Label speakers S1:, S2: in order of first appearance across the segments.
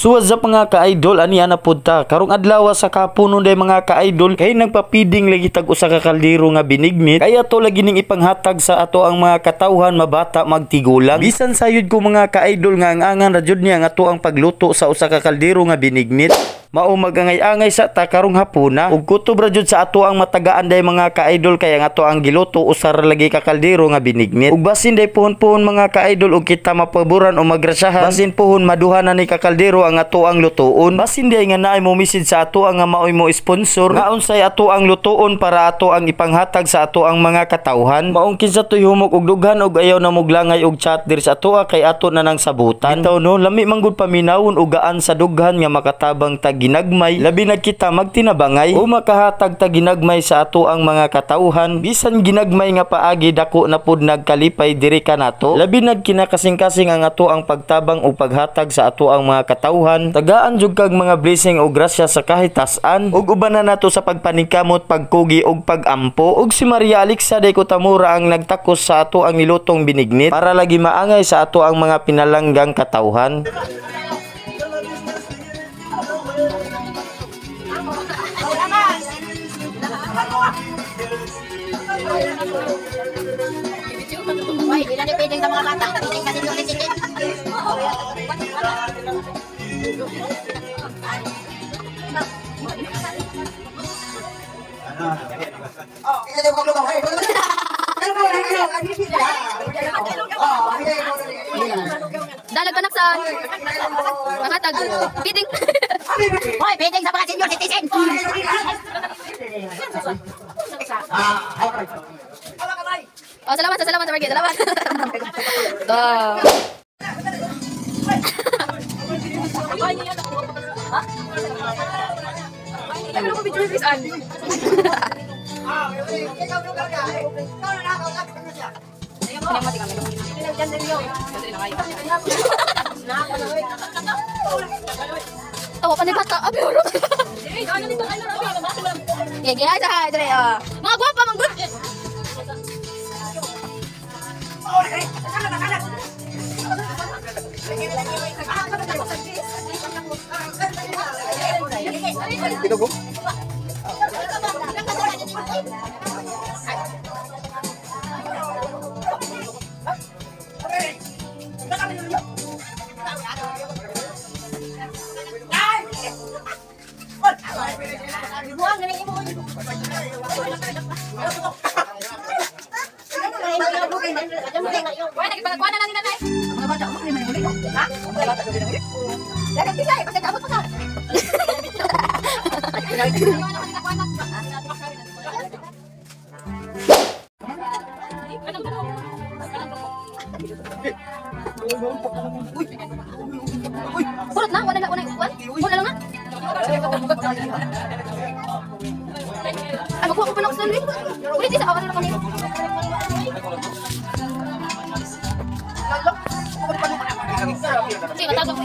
S1: So what's up mga ka-idol, ani ana pud ta. Karong adlaw sa kapunon day mga ka-idol kay nagpapiding lagi tag usa ka kaldero nga binignit. Kaya to lagi ning ipanghatag sa ato ang mga katawhan mabata magtigulang. Bisan sayod ko mga ka-idol nga ang angan ra jud niya nga ato ang pagluto sa usa ka kaldero nga binignit. Mao magangay-angay sa ta karong hapuna ug kutob ra jud sa ato ang matagaan day mga ka-idol kaya nga ato ang giluto usar lagi ka kaldero nga binignit. Ug basin day puhon-puhon mga ka-idol ug kita mapaboran o magrasyahan basin puhon maduhanan ni ka kaldero ang ato ang lutoon. Basin day nga naay mo message sa ato ang nga maoy mo sponsor nga unsay ato ang lutoon para ato ang ipanghatag sa ato ang mga katawhan. Maong kinsa toy humok og dughan og ayaw na moglangay og chat diri sa ato kay ato na nang sabutan. Bitaw no lami manggod paminawon og gaan sa dughan nga makatabang tag ginagmay labi na kita magtinabangay o makahatag ta ginagmay sa ato ang mga katawhan bisan ginagmay nga paagi dako na pud nagkalipay diri kanato labi na kinakasing-kasing ang ato ang pagtabang o paghatag sa ato ang mga katawhan tagaan jud kag mga blessing o grasya sa kahit tas-an ug uban na nato sa pagpanikamot pagkugi og pagampo ug si Maria Alexa day Kutamura ang nagtakos sa ato ang nilutong binignit para lagi maangay sa ato ang mga pinalanggang katawhan.
S2: Hoy, ilan yung pwedeng sa mga bata? Pwedeng kasi yung litigit.
S3: Dalag ka sa makatag. Pwedeng.
S2: Hoy, pwedeng sa mga senior citizen.
S3: Oh, salamat sa Margie. Salamat. Ano ko video this an? Tawa pa ni bata. Abi uro. Gaya sa dire. Mga gwapa man good.
S1: Kinugo?
S3: Wala nagpagkuan na lang nila nay.
S2: Mga bata, mo naman muli. Ha? Mga bata gawin muli. Dapat bisa eh, kasi dapat pa sa.
S3: Purot na, wala na kuan. Wala lang na. Ano ko pa lang sa link? Ulit isa ako na lang kanina. Sige, matagap ko.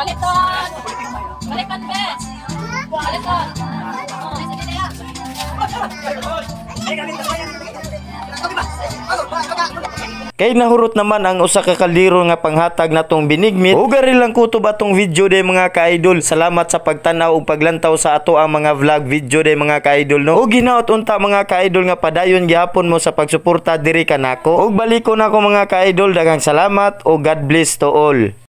S3: Baliton! Baliton, bes! Baliton!
S1: Kay nahurot naman ang usa ka kaldero nga panghatag natong binigmit. Ugari lang kutob atong video day mga ka-idol. Salamat sa pagtanaw ug paglantaw sa ato ang mga vlog video day mga ka-idol no. Ug ginaot unta mga ka-idol nga padayon gihapon mo sa pagsuporta diri kanako. Ug baliko na ko mga ka-idol daghang salamat ug God bless to all.